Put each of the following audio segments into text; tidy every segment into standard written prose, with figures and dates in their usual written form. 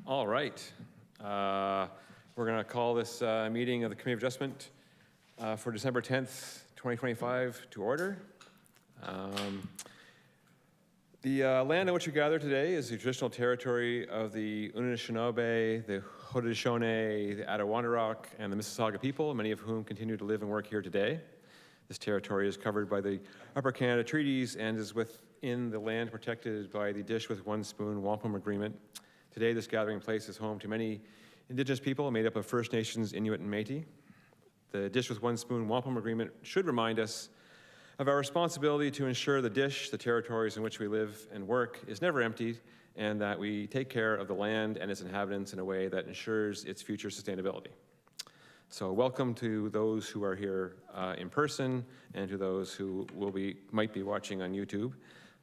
All right. We're going to call this meeting of the Committee of Adjustment for December 10th, 2025 to order. The land on which we gather today is the traditional territory of the Anishinaabe, the Haudenosaunee, the Attawandarock, and the Mississauga people, many of whom continue to live and work here today. This territory is covered by the Upper Canada Treaties and is within the land protected by the Dish with One Spoon Wampum Agreement. Today, this gathering place is home to many Indigenous people made up of First Nations, Inuit, and Métis. The Dish with One Spoon Wampum Agreement should remind us of our responsibility to ensure the Dish, the territories in which we live and work, is never emptied, and that we take care of the land and its inhabitants in a way that ensures its future sustainability. So welcome to those who are here in person and to those who might be watching on YouTube.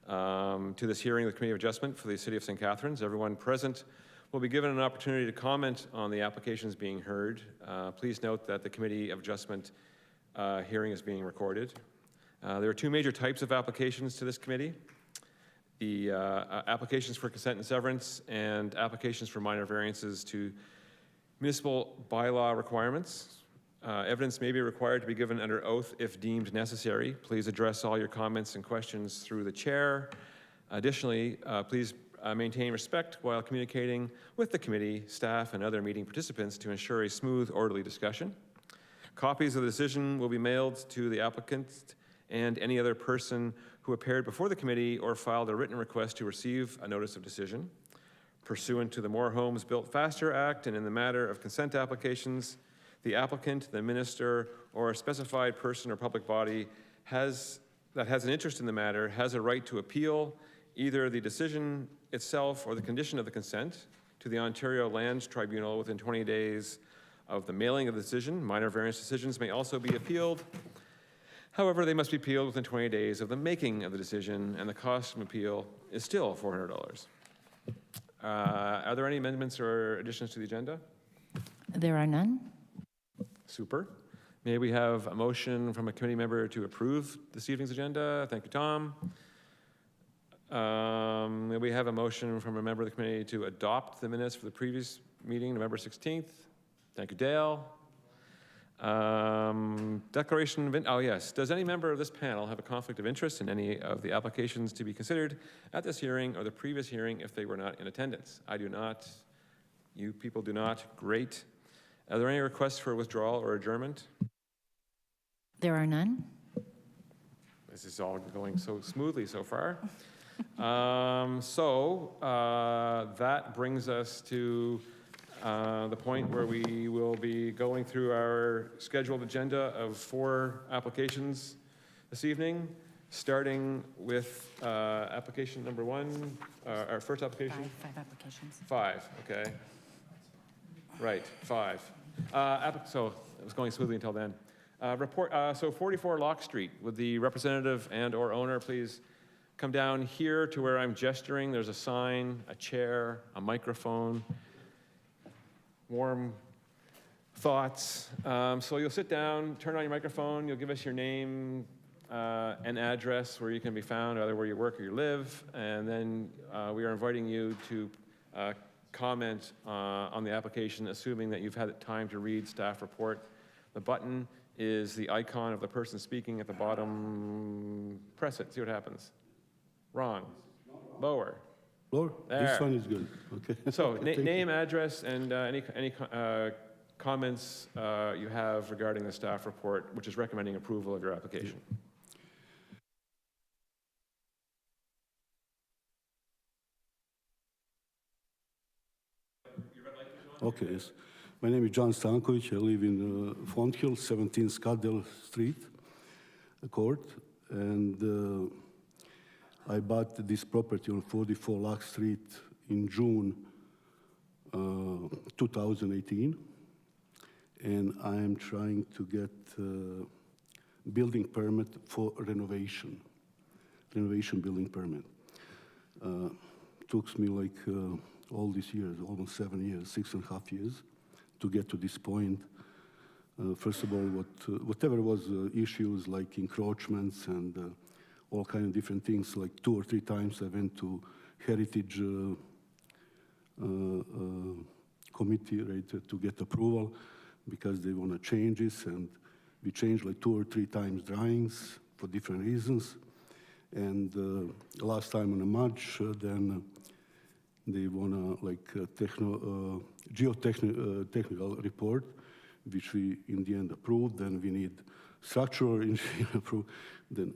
To this hearing of the Committee of Adjustment for the City of St. Catharines. Everyone present will be given an opportunity to comment on the applications being heard. Please note that the Committee of Adjustment hearing is being recorded. There are two major types of applications to this committee. The applications for consent and severance and applications for minor variances to municipal bylaw requirements. Evidence may be required to be given under oath if deemed necessary. Please address all your comments and questions through the chair. Additionally, please maintain respect while communicating with the committee, staff, and other meeting participants to ensure a smooth, orderly discussion. Copies of the decision will be mailed to the applicant and any other person who appeared before the committee or filed a written request to receive a notice of decision. Pursuant to the More Homes Built Faster Act and in the matter of consent applications, the applicant, the minister, or a specified person or public body that has an interest in the matter has a right to appeal either the decision itself or the condition of the consent to the Ontario Lands Tribunal within 20 days of the mailing of the decision. Minor variance decisions may also be appealed. However, they must be appealed within 20 days of the making of the decision, and the cost of appeal is still $400. Are there any amendments or additions to the agenda? There are none. Super. May we have a motion from a committee member to approve this evening's agenda? Thank you, Tom. May we have a motion from a member of the committee to adopt the minutes for the previous meeting, November 16th? Thank you, Dale. Declaration of, oh yes. Does any member of this panel have a conflict of interest in any of the applications to be considered at this hearing or the previous hearing if they were not in attendance? I do not. You people do not. Great. Are there any requests for withdrawal or adjournment? There are none. This is all going so smoothly so far. That brings us to the point where we will be going through our scheduled agenda of 4 applications this evening, starting with application number 1, our first application? 5 applications. 5, okay. Right, 5. So it was going smoothly until then. So 44 Locke Street, would the representative and or owner please come down here to where I'm gesturing? There's a sign, a chair, a microphone, warm thoughts. So you'll sit down, turn on your microphone, you'll give us your name and address where you can be found, either where you work or you live, and then we are inviting you to comment on the application, assuming that you've had time to read staff report. The button is the icon of the person speaking at the bottom. Press it, see what happens. Wrong. Lower. Lower? There. This one is good. Okay. So name, address, and any comments you have regarding the staff report, which is recommending approval of your application. Okay, yes. My name is John Stankovic. I live in Fonthill, 17 Scaddell Street, Court, and I bought this property on 44 Locke Street in June 2018, and I am trying to get building permit for renovation building permit. Took me like all these years, almost 7 years, 6.5 years, to get to this point. First of all, whatever was issues like encroachments and all kind of different things, like 2 or 3 times I went to heritage committee, right, to get approval because they want to change this, and we changed like 2 or 3 times drawings for different reasons. And last time on a March, then they want to like technical report, which we in the end approved. Then we need structural engineer approved. Then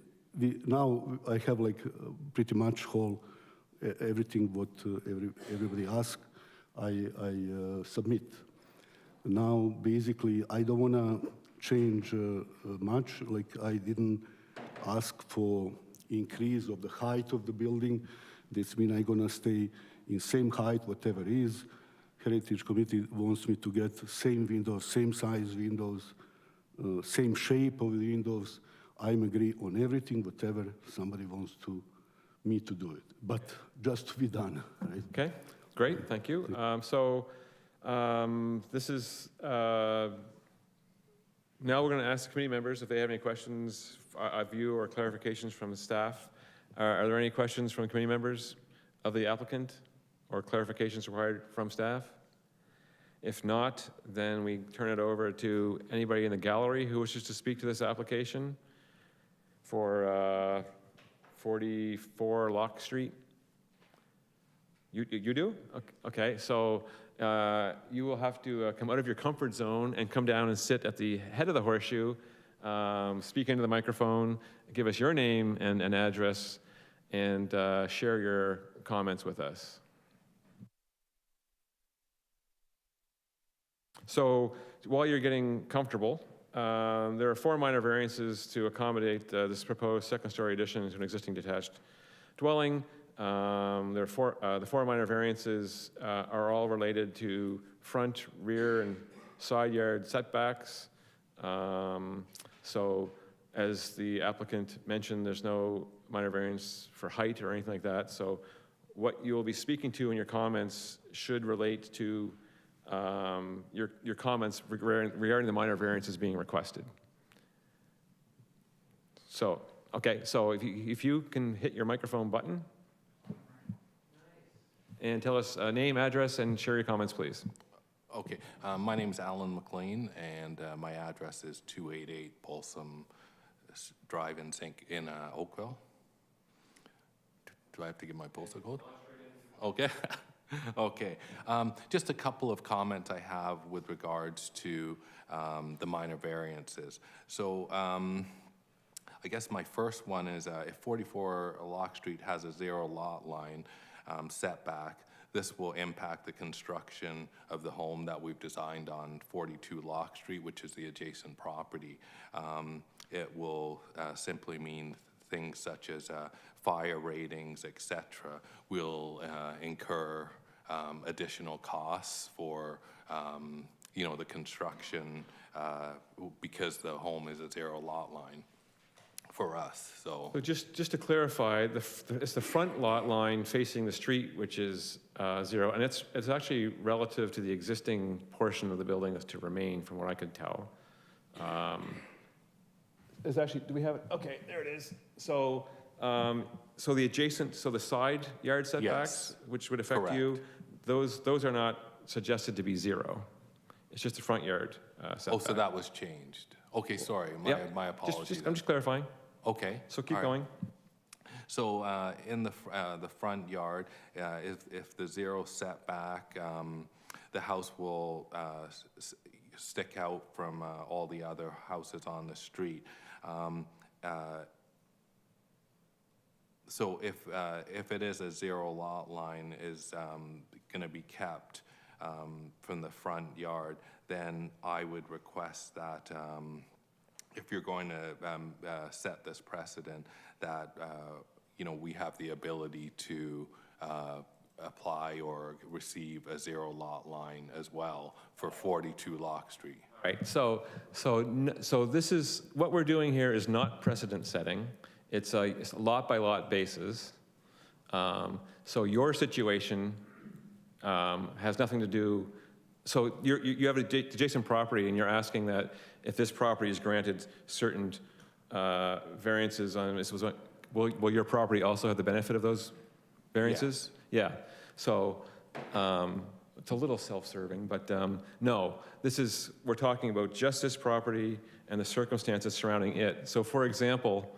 now I have like pretty much everything what everybody asks, I submit. Now basically I don't want to change much. Like I didn't ask for increase of the height of the building. This means I'm gonna stay in same height, whatever it is. Heritage Committee wants me to get same windows, same size windows, same shape of the windows. I'm agree on everything, whatever somebody wants me to do it, but just to be done, right? Okay, great, thank you. This is, now we're going to ask the committee members if they have any questions of you or clarifications from the staff. Are there any questions from committee members of the applicant or clarifications required from staff? If not, then we turn it over to anybody in the gallery who wishes to speak to this application for 44 Locke Street. You do? Okay, so you will have to come out of your comfort zone and come down and sit at the head of the horseshoe, speak into the microphone, give us your name and address, and share your comments with us. So while you're getting comfortable, there are 4 minor variances to accommodate this proposed second-story addition to an existing detached dwelling. The 4 minor variances are all related to front, rear, and side yard setbacks. So as the applicant mentioned, there's no minor variance for height or anything like that. So what you will be speaking to in your comments should relate to your comments regarding the minor variances being requested. So, okay, so if you can hit your microphone button and tell us name, address, and share your comments, please. Okay, my name is Alan McLean, and my address is 288 Balsam Drive in Oakville. Do I have to give my postal code? Okay. Okay. Just a couple of comments I have with regards to the minor variances. So I guess my first one is if 44 Locke Street has a 0 lot line setback, this will impact the construction of the home that we've designed on 42 Locke Street, which is the adjacent property. It will simply mean things such as fire ratings, etc., will incur additional costs for the construction because the home is a 0 lot line for us. So just to clarify, it's the front lot line facing the street, which is 0, and it's actually relative to the existing portion of the building that's to remain, from what I could tell. Is actually, do we have it? Okay, there it is. So, so the adjacent, so the side yard setbacks, Yes. which would affect Correct. you, those are not suggested to be 0. It's just the front yard setback. oh, so that was changed. Okay, sorry, Yep. my apologies. I'm just clarifying. Okay. So keep all right. going. So in the front yard, if the 0 setback, the house will stick out from all the other houses on the street. So if it is a 0 lot line is going to be kept from the front yard, then I would request that if you're going to set this precedent, that we have the ability to apply or receive a 0 lot line as well for 42 Locke Street. Right, so this is, what we're doing here is not precedent setting. It's a lot by lot basis. So your situation has nothing to do, so you have an adjacent property and you're asking that if this property is granted certain variances on this, will your property also have the benefit of those variances? Yeah. So It's a little self-serving, but no, we're talking about just this property and the circumstances surrounding it. So for example,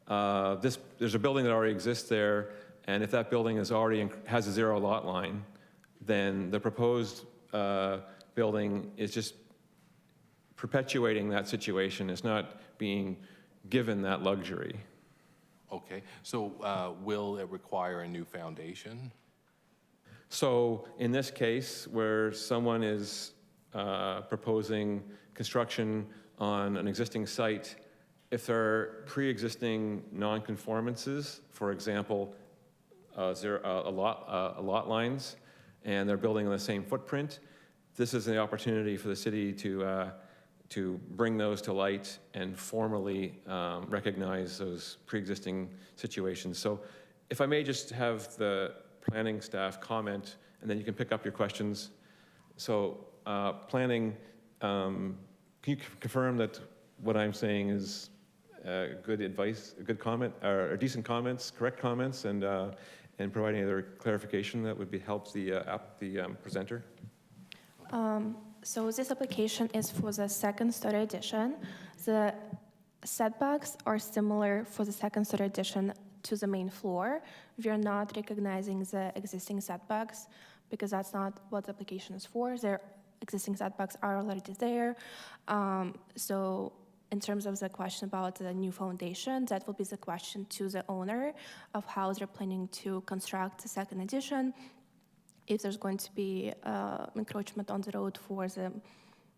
there's a building that already exists there, and if that building has a 0 lot line, then the proposed building is just perpetuating that situation. It's not being given that luxury. Okay, so will it require a new foundation? So in this case, where someone is proposing construction on an existing site, if there are pre-existing non-conformances, for example, lot lines, and they're building on the same footprint, this is the opportunity for the city to bring those to light and formally recognize those pre-existing situations. So if I may just have the planning staff comment, and then you can pick up your questions. So planning, can you confirm that what I'm saying is good advice, good comment, or decent comments, correct comments, and providing other clarification that would help the presenter? So this application is for the second-story addition. The setbacks are similar for the second-story addition to the main floor. We are not recognizing the existing setbacks because that's not what the application is for. Their existing setbacks are already there. So in terms of the question about the new foundation, that will be the question to the owner of how they're planning to construct the second addition. If there's going to be encroachment on the road for the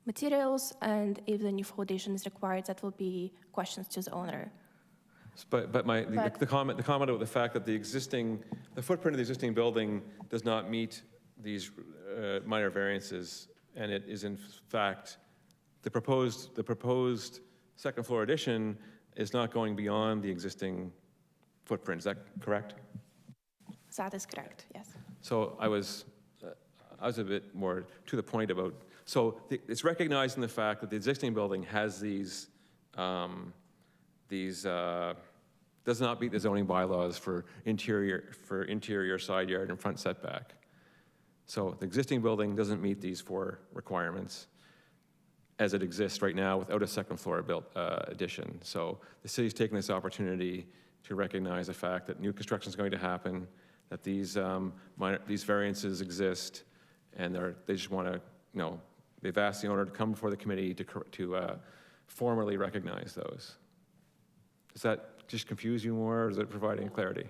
materials, and if the new foundation is required, that will be questions to the owner. But the comment about the fact that the footprint of the existing building does not meet these minor variances, and it is in fact the proposed second floor addition is not going beyond the existing footprint. Is that correct? That is correct, yes. So I was a bit more to the point about, it's recognizing the fact that the existing building has these does not meet the zoning bylaws for interior side yard and front setback. So the existing building doesn't meet these 4 requirements as it exists right now without a second floor addition. So the city's taking this opportunity to recognize the fact that new construction is going to happen, that these variances exist, and they just want to, they've asked the owner to come before the committee to formally recognize those. Does that just confuse you more, or is it providing clarity?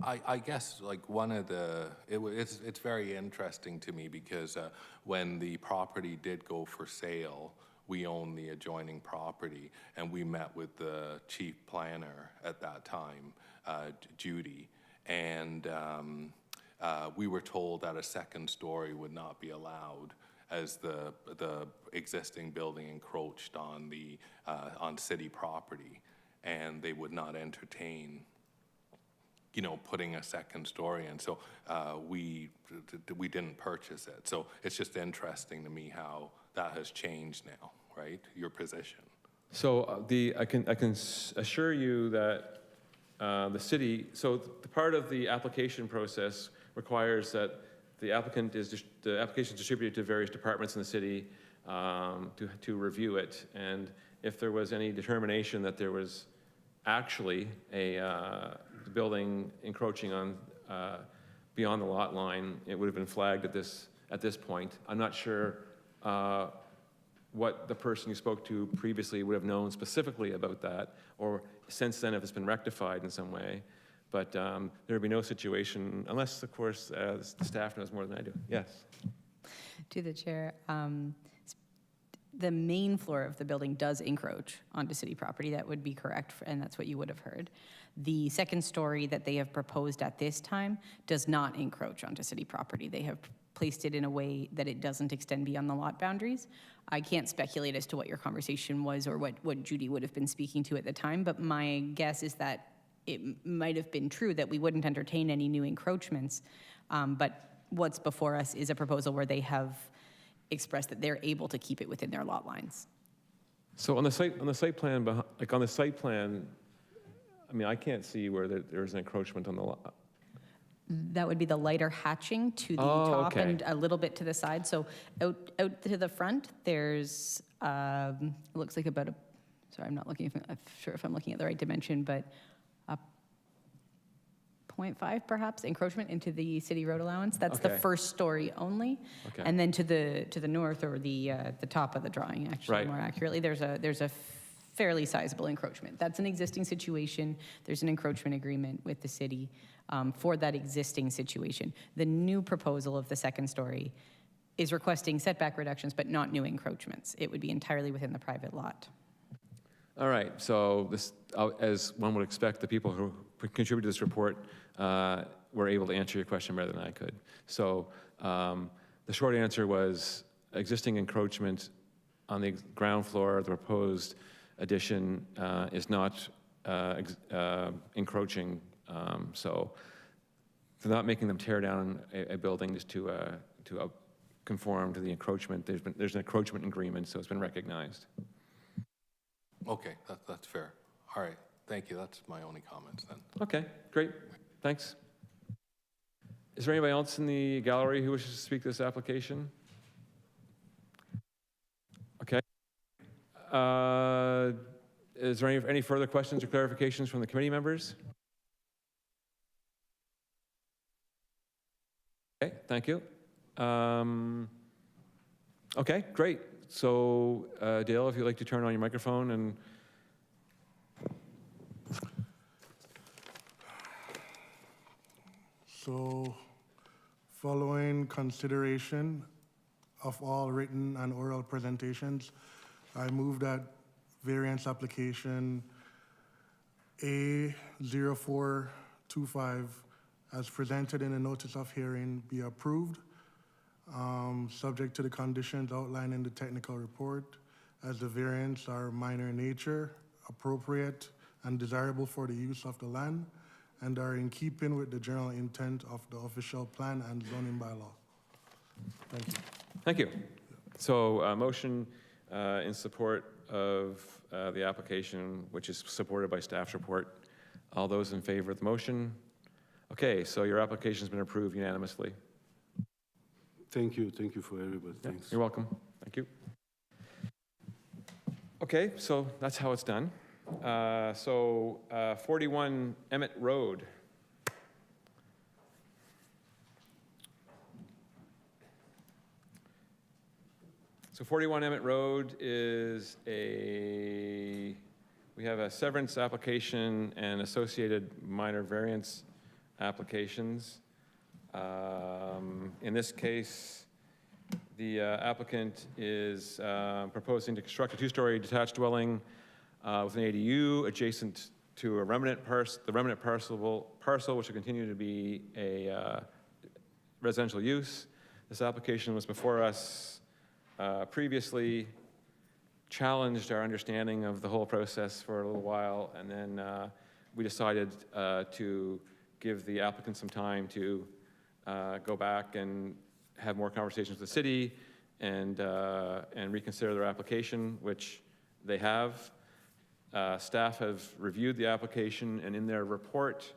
I guess like one of it's very interesting to me because when the property did go for sale, we own the adjoining property, and we met with the chief planner at that time, Judy, and we were told that a second story would not be allowed as the existing building encroached on on city property, and they would not entertain putting a second story in. So we didn't purchase it. So it's just interesting to me how that has changed now, right? Your position. So I can assure you that the city, so the part of the application process requires that the application is distributed to various departments in the city to review it. And if there was any determination that there was actually a building encroaching on beyond the lot line, it would have been flagged at this point. I'm not sure what the person you spoke to previously would have known specifically about that, or since then if it's been rectified in some way. But there would be no situation, unless, of course, the staff knows more than I do. Yes? To the chair, the main floor of the building does encroach onto city property. That would be correct, and that's what you would have heard. The second story that they have proposed at this time does not encroach onto city property. They have placed it in a way that it doesn't extend beyond the lot boundaries. I can't speculate as to what your conversation was or what Judy would have been speaking to at the time, but my guess is that it might have been true that we wouldn't entertain any new encroachments, but what's before us is a proposal where they have expressed that they're able to keep it within their lot lines. So on the site plan, I mean, I can't see where there's an encroachment on the lot. That would be the lighter hatching to the Oh, top okay. and a little bit to the side. So out to the front, there's, it looks like about a, sorry, I'm not sure if I'm looking at the right dimension, but a 0.5 perhaps encroachment into the city road allowance. That's the Okay. first story only. Okay. And then to the north, or the top of the drawing, actually, Right. more accurately, there's a fairly sizable encroachment. That's an existing situation. There's an encroachment agreement with the city for that existing situation. The new proposal of the second story is requesting setback reductions, but not new encroachments. It would be entirely within the private lot. All right, so this, as one would expect, the people who contributed to this report were able to answer your question better than I could. So the short answer was existing encroachment on the ground floor of the proposed addition is not encroaching. So they're not making them tear down a building just to conform to the encroachment. There's an encroachment agreement, so it's been recognized. Okay, that's fair. All right, thank you. That's my only comments then. Okay, great, thanks. Is there anybody else in the gallery who wishes to speak to this application? Okay. Is there any further questions or clarifications from the committee members? Okay, thank you. Okay, great. So Dale, if you'd like to turn on your microphone and So, following consideration of all written and oral presentations, I move that variance application A0425 as presented in the notice of hearing be approved, subject to the conditions outlined in the technical report, as the variants are minor in nature, appropriate, and desirable for the use of the land, and are in keeping with the general intent of the official plan and zoning bylaw. Thank you. thank you. So motion in support of the application, which is supported by staff's report. All those in favor of the motion? Okay, so your application's been approved unanimously. Thank you for everybody, Yeah, thanks. you're welcome. Thank you. Okay, so that's how it's done. 41 Emmett Road. So 41 Emmett Road is we have a severance application and associated minor variance applications. In this case, the applicant is proposing to construct a two-story detached dwelling with an ADU adjacent to a remnant parcel, which will continue to be a residential use. This application was before us previously, challenged our understanding of the whole process for a little while, and then we decided to give the applicant some time to go back and have more conversations with the city and reconsider their application, which they have. Staff have reviewed the application and in their report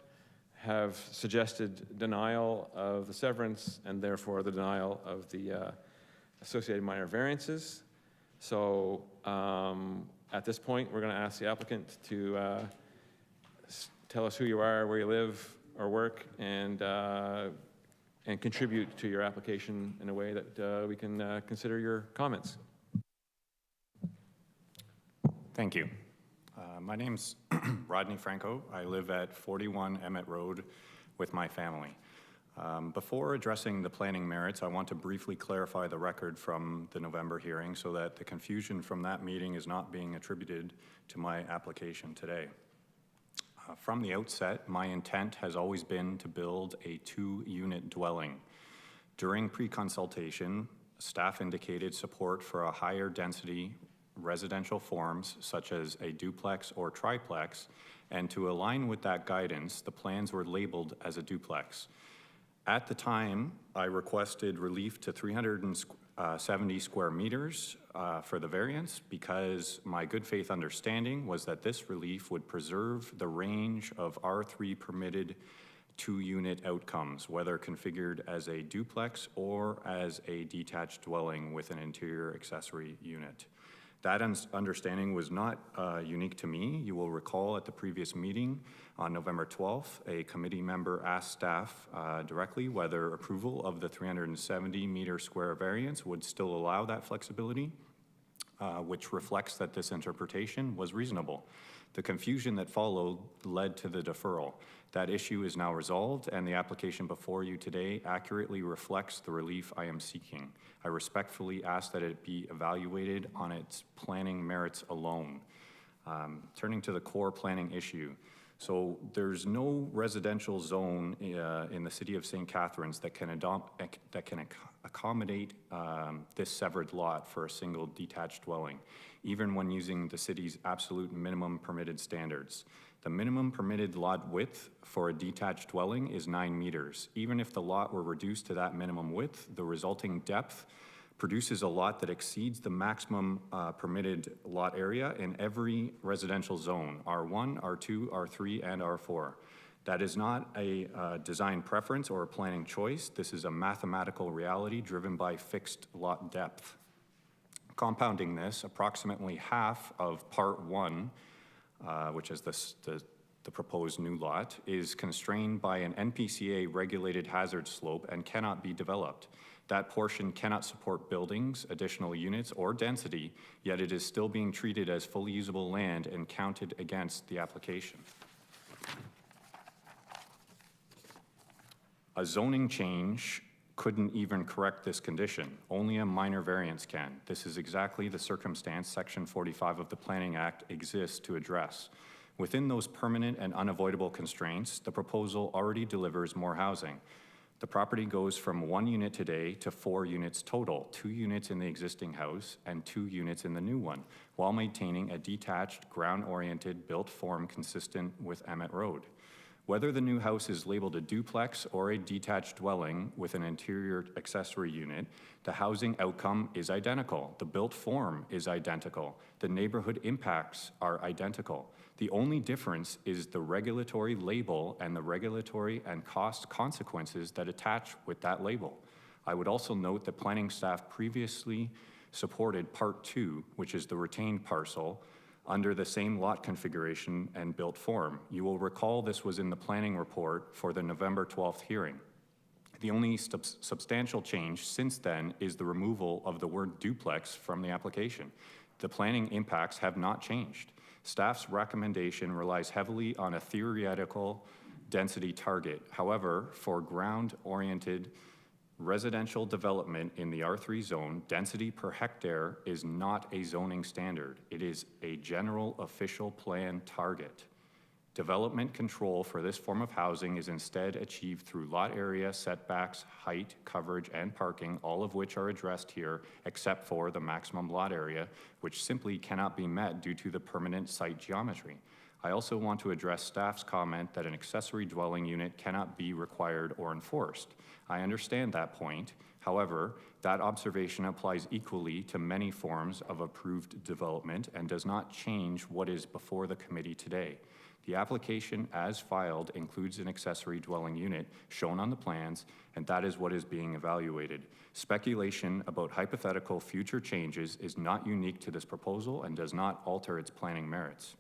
have suggested denial of the severance and therefore the denial of the associated minor variances. So at this point, we're going to ask the applicant to tell us who you are, where you live or work, and contribute to your application in a way that we can consider your comments. Thank you. My name's Rodney Franco. I live at 41 Emmett Road with my family. Before addressing the planning merits, I want to briefly clarify the record from the November hearing so that the confusion from that meeting is not being attributed to my application today. From the outset, my intent has always been to build a 2-unit dwelling. During pre-consultation, staff indicated support for a higher density residential forms such as a duplex or triplex, and to align with that guidance, the plans were labeled as a duplex. At the time, I requested relief to 370 square meters for the variance because my good faith understanding was that this relief would preserve the range of R3 permitted two-unit outcomes, whether configured as a duplex or as a detached dwelling with an interior accessory unit. That understanding was not unique to me. You will recall at the previous meeting on November 12th, a committee member asked staff directly whether approval of the 370-meter square variance would still allow that flexibility, which reflects that this interpretation was reasonable. The confusion that followed led to the deferral. That issue is now resolved, and the application before you today accurately reflects the relief I am seeking. I respectfully ask that it be evaluated on its planning merits alone. Turning to the core planning issue. So there's no residential zone in the city of St. Catharines that can accommodate this severed lot for a single detached dwelling, even when using the city's absolute minimum permitted standards. The minimum permitted lot width for a detached dwelling is 9 meters. Even if the lot were reduced to that minimum width, the resulting depth produces a lot that exceeds the maximum permitted lot area in every residential zone, R1, R2, R3, and R4. That is not a design preference or a planning choice. This is a mathematical reality driven by fixed lot depth. Compounding this, approximately half of Part 1, which is the proposed new lot, is constrained by an NPCA regulated hazard slope and cannot be developed. That portion cannot support buildings, additional units, or density, yet it is still being treated as fully usable land and counted against the application. A zoning change couldn't even correct this condition. Only a minor variance can. This is exactly the circumstance Section 45 of the Planning Act exists to address. Within those permanent and unavoidable constraints, the proposal already delivers more housing. The property goes from 1 unit today to 4 units total, 2 units in the existing house and 2 units in the new one, while maintaining a detached, ground-oriented built form consistent with Emmett Road. Whether the new house is labeled a duplex or a detached dwelling with an interior accessory unit, the housing outcome is identical. The built form is identical. The neighborhood impacts are identical. The only difference is the regulatory label and the regulatory and cost consequences that attach with that label. I would also note that planning staff previously supported Part 2, which is the retained parcel, under the same lot configuration and built form. You will recall this was in the planning report for the November 12th hearing. The only substantial change since then is the removal of the word duplex from the application. The planning impacts have not changed. Staff's recommendation relies heavily on a theoretical density target. However, for ground-oriented residential development in the R3 zone, density per hectare is not a zoning standard. It is a general official plan target. Development control for this form of housing is instead achieved through lot area, setbacks, height, coverage, and parking, all of which are addressed here, except for the maximum lot area, which simply cannot be met due to the permanent site geometry. I also want to address staff's comment that an accessory dwelling unit cannot be required or enforced. I understand that point. However, that observation applies equally to many forms of approved development and does not change what is before the committee today. The application as filed includes an accessory dwelling unit shown on the plans, and that is what is being evaluated. Speculation about hypothetical future changes is not unique to this proposal and does not alter its planning merits.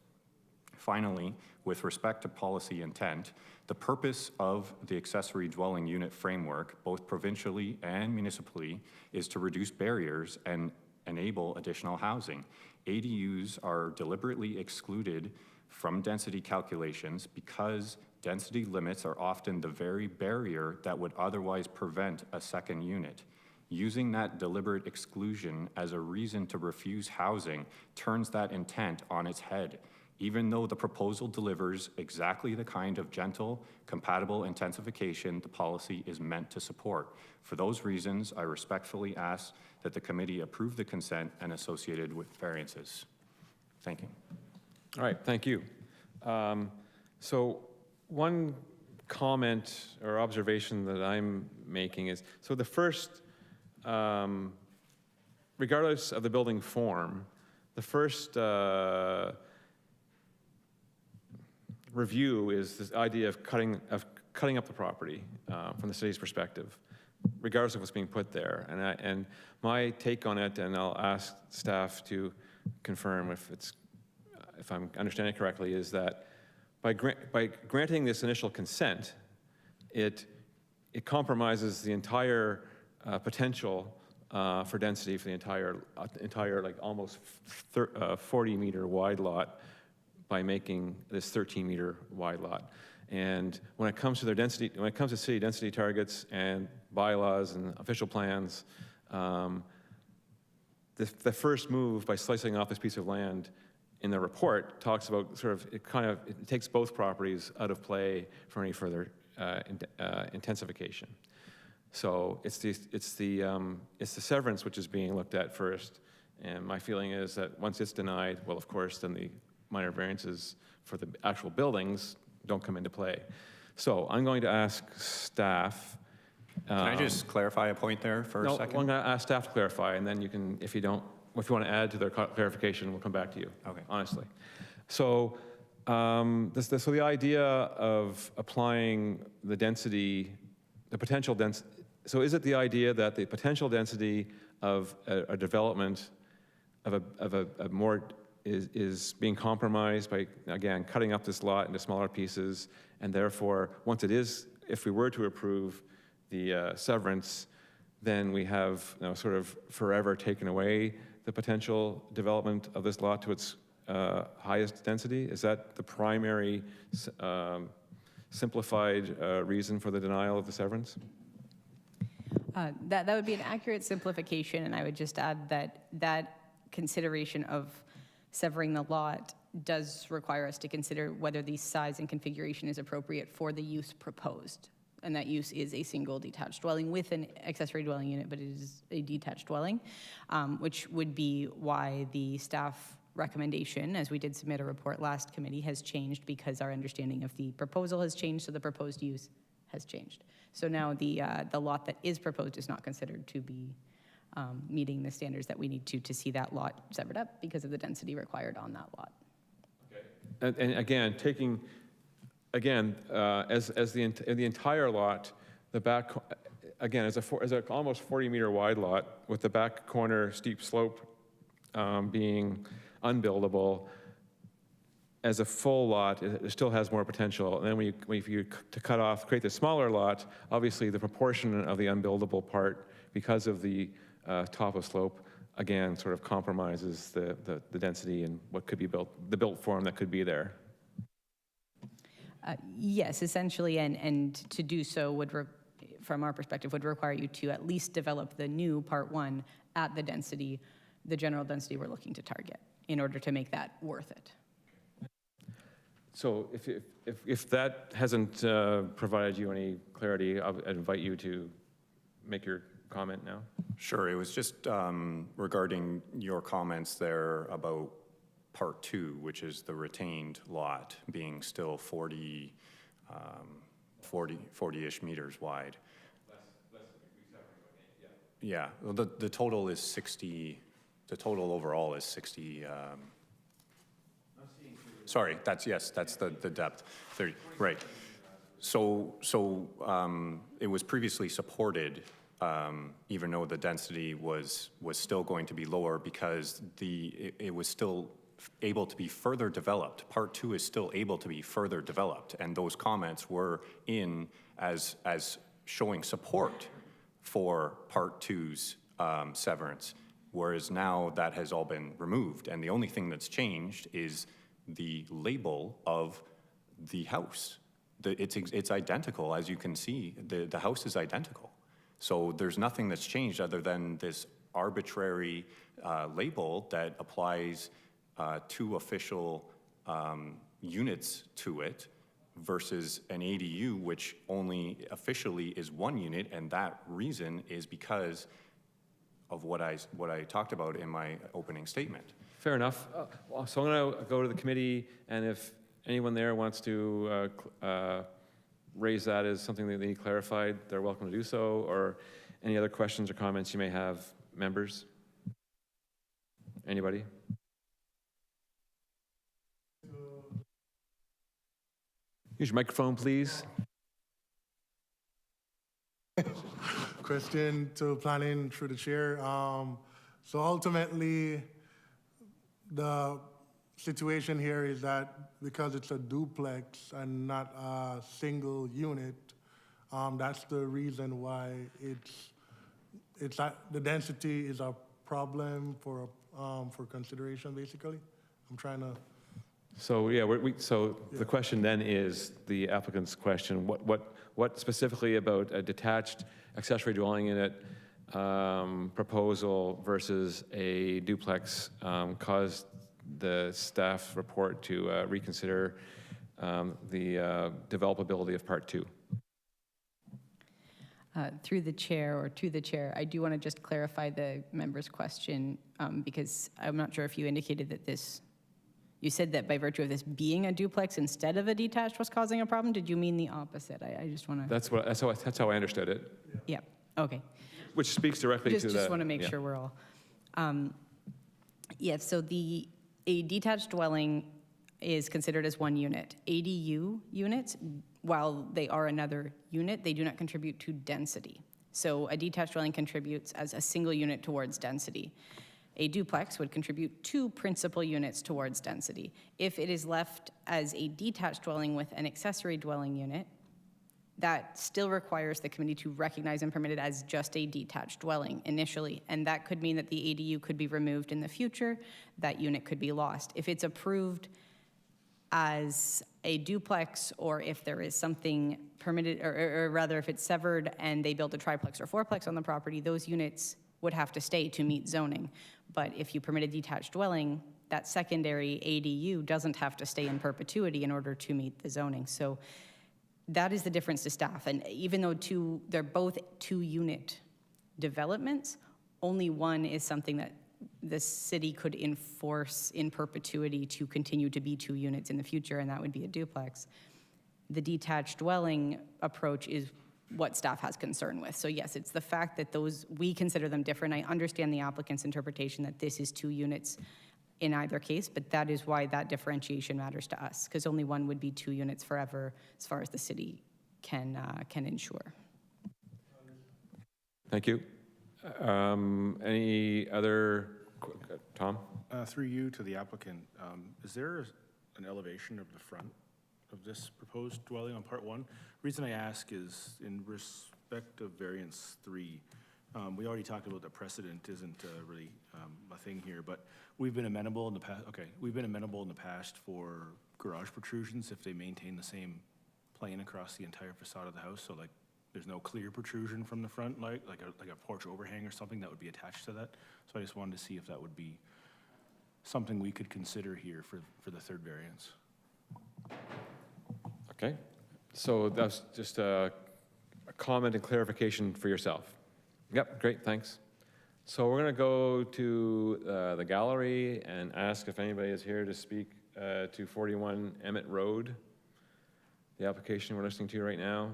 Finally, with respect to policy intent, the purpose of the accessory dwelling unit framework, both provincially and municipally, is to reduce barriers and enable additional housing. ADUs are deliberately excluded from density calculations because density limits are often the very barrier that would otherwise prevent a second unit. Using that deliberate exclusion as a reason to refuse housing turns that intent on its head. Even though the proposal delivers exactly the kind of gentle, compatible intensification the policy is meant to support. For those reasons, I respectfully ask that the committee approve the consent and associated with variances. Thank you. All right, thank you. So one comment or observation that I'm making is, so the first, regardless of the building form, the first review is this idea of cutting up the property from the city's perspective, regardless of what's being put there. And my take on it, and I'll ask staff to confirm if I'm understanding it correctly, is that by granting this initial consent, it compromises the entire potential for density for the entire like almost 40-meter wide lot by making this 13-meter wide lot. And when it comes to their density, when it comes to city density targets and bylaws and official plans, the first move by slicing off this piece of land in the report talks about sort of, it takes both properties out of play for any further intensification. So it's the severance which is being looked at first, and my feeling is that once it's denied, well, of course, then the minor variances for the actual buildings don't come into play. So I'm going to ask staff. Can I just clarify a point there for a second? No, I'm going to ask staff to clarify, and then you can, if you want to add to their clarification, we'll come back to you. Okay. Honestly. So, so the idea of applying the density, the potential density, so is it the idea that the potential density of a development of a more is being compromised by, again, cutting up this lot into smaller pieces, and therefore, once it is, if we were to approve the severance, then we have sort of forever taken away the potential development of this lot to its highest density? Is that the primary simplified reason for the denial of the severance? That would be an accurate simplification, and I would just add that that consideration of severing the lot does require us to consider whether the size and configuration is appropriate for the use proposed. And that use is a single detached dwelling with an accessory dwelling unit, but it is a detached dwelling, which would be why the staff recommendation, as we did submit a report last committee, has changed because our understanding of the proposal has changed, so the proposed use has changed. So now the lot that is proposed is not considered to be meeting the standards that we need to see that lot severed up because of the density required on that lot. Okay. And again, taking, again, as the entire lot, the back, again, as a almost 40-meter wide lot with the back corner steep slope being unbuildable, as a full lot, it still has more potential. And then if you to cut off, create the smaller lot, obviously the proportion of the unbuildable part, because of the top of slope, again, sort of compromises the density and what could be built, the built form that could be there. Yes, essentially, and to do so would, from our perspective, would require you to at least develop the new Part 1 at the density, the general density we're looking to target, in order to make that worth it. So if that hasn't provided you any clarity, I'd invite you to make your comment now. Sure, it was just regarding your comments there about Part 2, which is the retained lot being still 40-ish meters wide. Yeah, well, the total is 60, the total overall is 60, sorry, that's the depth, 30, right. So it was previously supported, even though the density was still going to be lower because it was still able to be further developed. Part 2 is still able to be further developed, and those comments were in as showing support for Part 2's severance, whereas now that has all been removed, and the only thing that's changed is the label of the house. It's identical, as you can see. The house is identical. So there's nothing that's changed other than this arbitrary label that applies 2 official units to it versus an ADU, which only officially is 1 unit, and that reason is because of what I talked about in my opening statement. Fair enough. So I'm going to go to the committee, and if anyone there wants to raise that as something that they need clarified, they're welcome to do so, or any other questions or comments you may have, members? Anybody? Use your microphone, please. question to planning through the chair. So ultimately, the situation here is that because it's a duplex and not a single unit, that's the reason why the density is a problem for consideration, basically. I'm trying to. So, yeah, so the question then is the applicant's question, what specifically about a detached accessory dwelling unit proposal versus a duplex caused the staff report to reconsider the developability of Part 2? Through the chair, or to the chair, I do want to just clarify the member's question, because I'm not sure if you indicated that you said that by virtue of this being a duplex instead of a detached was causing a problem. Did you mean the opposite? I just want to. That's how I understood it. Yeah, okay. Which speaks directly to the. Just want to make yeah. sure we're all. Yeah, so a detached dwelling is considered as one unit. ADU units, while they are another unit, they do not contribute to density. So a detached dwelling contributes as a single unit towards density. A duplex would contribute 2 principal units towards density. If it is left as a detached dwelling with an accessory dwelling unit, that still requires the committee to recognize and permit it as just a detached dwelling initially. And that could mean that the ADU could be removed in the future, that unit could be lost. If it's approved as a duplex, or if there is something permitted, or rather if it's severed and they build a triplex or fourplex on the property, those units would have to stay to meet zoning. But if you permit a detached dwelling, that secondary ADU doesn't have to stay in perpetuity in order to meet the zoning. So that is the difference to staff. And even though they're both 2-unit developments, only one is something that the city could enforce in perpetuity to continue to be 2 units in the future, and that would be a duplex. The detached dwelling approach is what staff has concern with. So yes, it's the fact that we consider them different. I understand the applicant's interpretation that this is 2 units in either case, but that is why that differentiation matters to us, because only one would be 2 units forever as far as the city can ensure. Thank you. Any other, Tom? Through you to the applicant, is there an elevation of the front of this proposed dwelling on Part 1? Reason I ask is in respect of variance 3, we already talked about the precedent isn't really a thing here, but we've been amenable in the past. Okay, we've been amenable in the past for garage protrusions if they maintain the same plane across the entire facade of the house. So like, there's no clear protrusion from the front, like a porch overhang or something that would be attached to that. So I just wanted to see if that would be something we could consider here for the 3rd variance. Okay. So that's just a comment and clarification for yourself. Yep, great, thanks. So we're going to go to the gallery and ask if anybody is here to speak to 41 Emmett Road, the application we're listening to right now.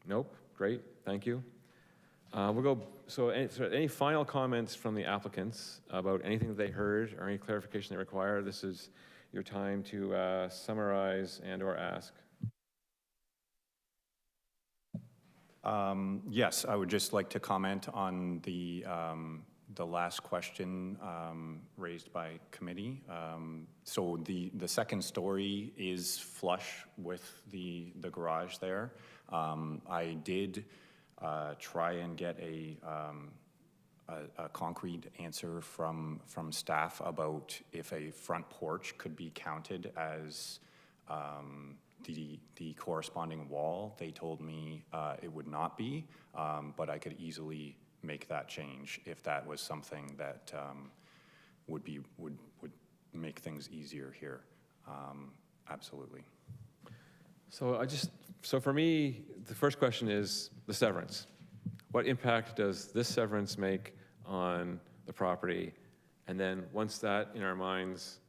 Nope, great, thank you. We'll go, so any final comments from the applicants about anything that they heard or any clarification they require? This is your time to summarize and or ask. Yes, I would just like to comment on the last question raised by committee. So the 2nd story is flush with the garage there. I did try and get a concrete answer from staff about if a front porch could be counted as the corresponding wall. They told me it would not be, but I could easily make that change if that was something that would make things easier here. Absolutely. So for me, the first question is the severance. What impact does this severance make on the property? And then once that in our minds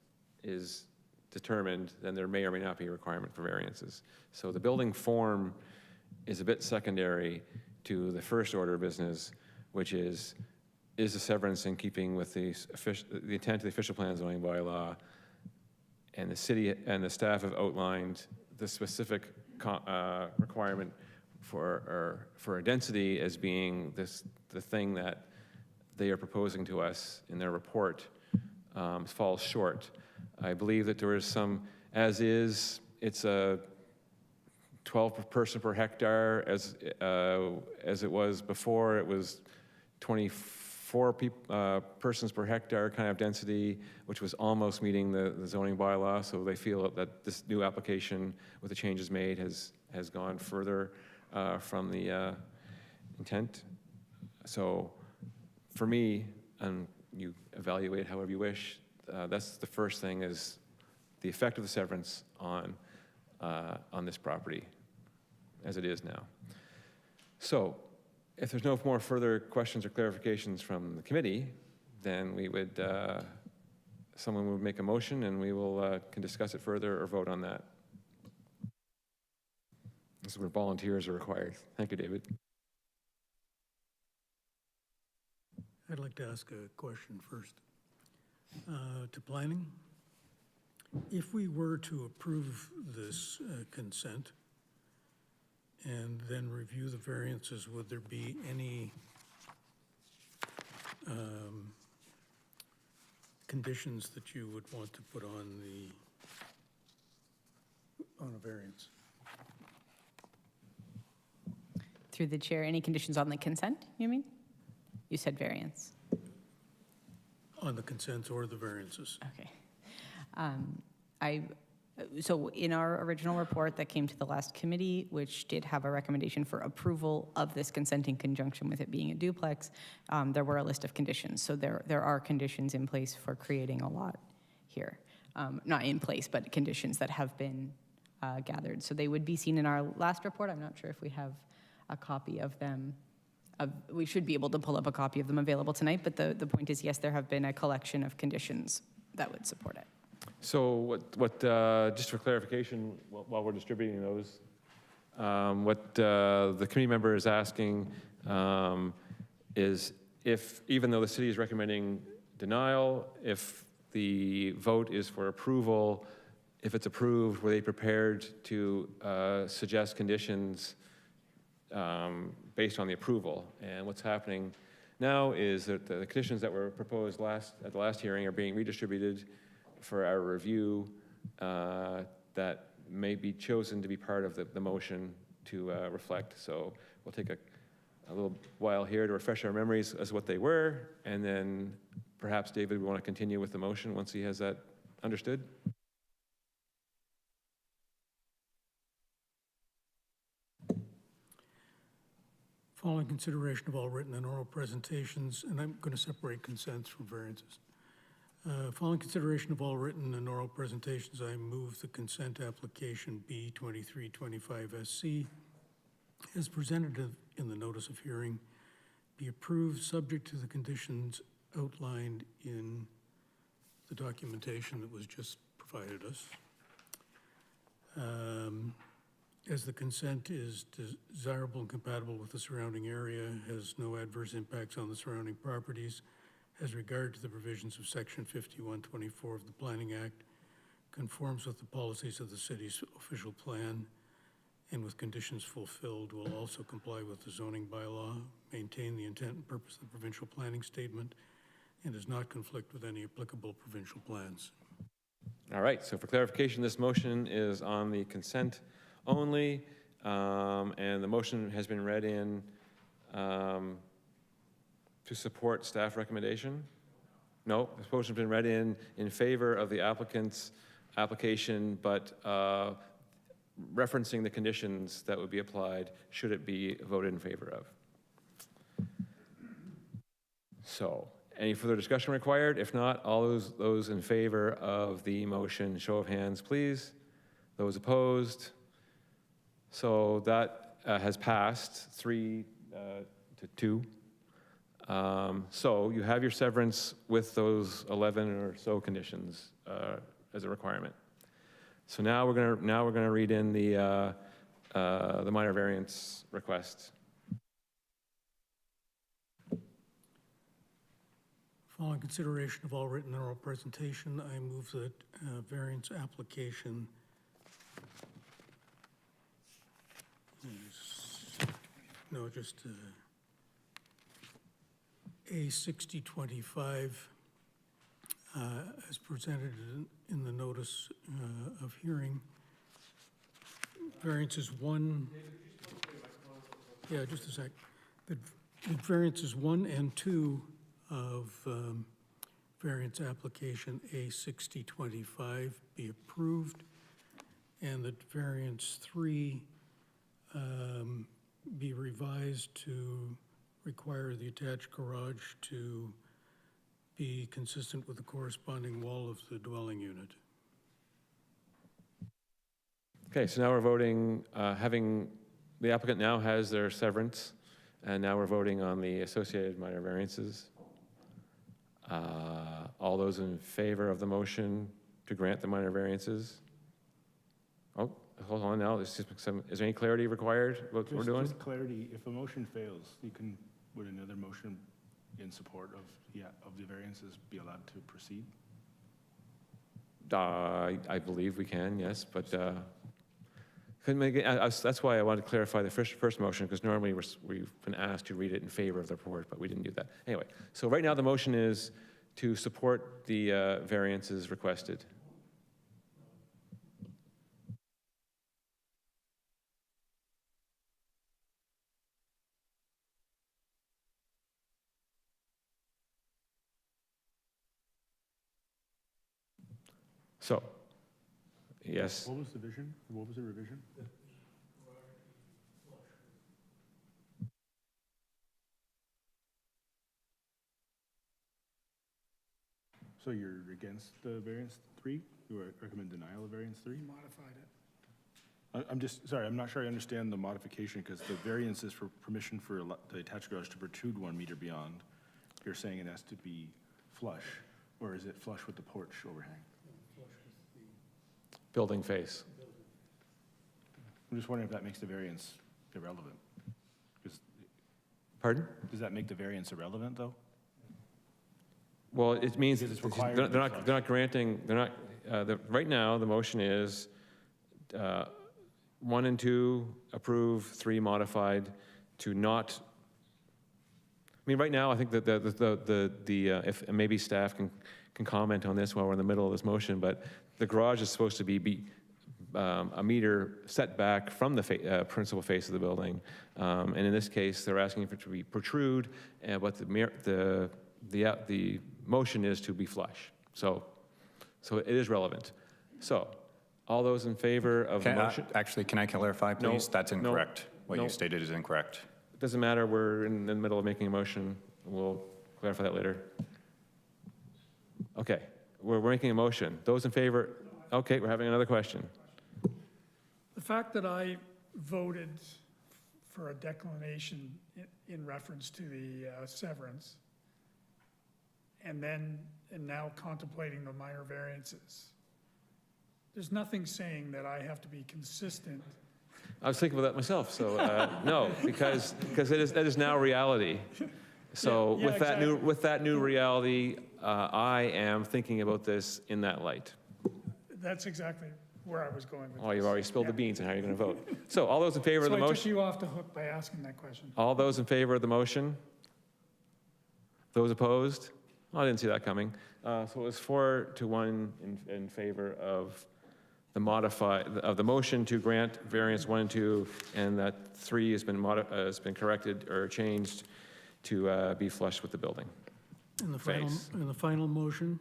is determined, then there may or may not be a requirement for variances. So the building form is a bit secondary to the first order of business, which is the severance in keeping with the intent of the official plan zoning bylaw, and the city and the staff have outlined the specific requirement for a density as being the thing that they are proposing to us in their report falls short. I believe that there is some, as is, it's a 12 person per hectare, as it was before. It was 24 persons per hectare kind of density, which was almost meeting the zoning bylaw. So they feel that this new application with the changes made has gone further from the intent. So for me, and you evaluate however you wish, that's the first thing, is the effect of the severance on this property as it is now. So if there's no more further questions or clarifications from the committee, then we would, someone would make a motion and we will can discuss it further or vote on that. This is where volunteers are required. Thank you, David. I'd like to ask a question first. To planning, if we were to approve this consent and then review the variances, would there be any conditions that you would want to put on a variance? Through the chair, any conditions on the consent, you mean? You said variance. On the consent or the variances? Okay. So in our original report that came to the last committee, which did have a recommendation for approval of this consent in conjunction with it being a duplex, there were a list of conditions. So there are conditions in place for creating a lot here. Not in place, but conditions that have been gathered. So they would be seen in our last report. I'm not sure if we have a copy of them. We should be able to pull up a copy of them available tonight, but the point is, yes, there have been a collection of conditions that would support it. So just for clarification, while we're distributing those, what the committee member is asking is, if, even though the city is recommending denial, if the vote is for approval, if it's approved, were they prepared to suggest conditions based on the approval? And what's happening now is that the conditions that were proposed at the last hearing are being redistributed for our review, that may be chosen to be part of the motion to reflect. So we'll take a little while here to refresh our memories as what they were, and then perhaps David would want to continue with the motion once he has that understood. Following consideration of all written and oral presentations, and I'm going to separate consents from variances. Following consideration of all written and oral presentations, I move the consent application B2325SC as presented in the notice of hearing be approved, subject to the conditions outlined in the documentation that was just provided us. As the consent is desirable and compatible with the surrounding area, has no adverse impacts on the surrounding properties, as regard to the provisions of Section 5124 of the Planning Act, conforms with the policies of the city's official plan, and with conditions fulfilled, will also comply with the zoning bylaw, maintain the intent and purpose of the provincial planning statement, and does not conflict with any applicable provincial plans. All right, so for clarification, this motion is on the consent only, and the motion has been read in to support staff recommendation? No, the motion has been read in favor of the applicant's application, but referencing the conditions that would be applied should it be voted in favor of. So, any further discussion required? If not, all those in favor of the motion, show of hands, please. Those opposed? So that has passed 3 to 2. So you have your severance with those 11 or so conditions as a requirement. So now we're gonna read in the minor variance request. Following consideration of all written and oral presentation, I move that variance application is No, just A6025, as presented in the notice of hearing. Variances 1... Yeah, just a sec. The variances 1 and 2 of variance application A6025 be approved, and that variance 3 be revised to require the attached garage to be consistent with the corresponding wall of the dwelling unit. Okay, so now we're voting, the applicant now has their severance, and now we're voting on the associated minor variances. All those in favor of the motion to grant the minor variances? Oh, hold on now, is there any clarity required what we're doing? Just clarity, if a motion fails, would another motion in support of the variances be allowed to proceed? I believe we can, yes, but couldn't make it, that's why I wanted to clarify the first motion, because normally we've been asked to read it in favor of the report, but we didn't do that. Anyway, so right now the motion is to support the variances requested. So, yes. What was the vision? What was the revision? So you're against the variance 3? You recommend denial of variance 3? Modified it. I'm just, sorry, I'm not sure I understand the modification, because the variance is for permission for the attached garage to protrude 1 meter beyond. You're saying it has to be flush, or is it flush with the porch overhang? Building face. I'm just wondering if that makes the variance irrelevant. Pardon? Does that make the variance irrelevant, though? Well, it means Because it's required they're to be not granting, right now, the motion is 1 and 2 approve, 3 modified to not, I mean, right now, I think that if maybe staff can comment on this while we're in the middle of this motion, but the garage is supposed to be a meter setback from the principal face of the building. And in this case, they're asking for it to be protrude, but the motion is to be flush. So it is relevant. So all those in favor of the motion? Actually, can I clarify, No, please? That's no, incorrect. What no. you stated is incorrect. It doesn't matter, we're in the middle of making a motion. We'll clarify that later. Okay, we're making a motion. Those in favor? Okay, we're having another question. The fact that I voted for a declination in reference to the severance, and now contemplating the minor variances, there's nothing saying that I have to be consistent. I was thinking about that myself, so no, because that is now reality. So Yeah, exactly. with that new reality, I am thinking about this in that light. That's exactly where I was going with Oh, you've this. already spilled the Yeah. beans on how you're going to vote. So all those in favor of So the I took motion? you off the hook by asking that question. All those in favor of the motion? Those opposed? Oh, I didn't see that coming. So it was 4-1 in favor of the motion to grant variance 1 and 2, and that 3 has been corrected or changed to be flush with the building. In the final motion,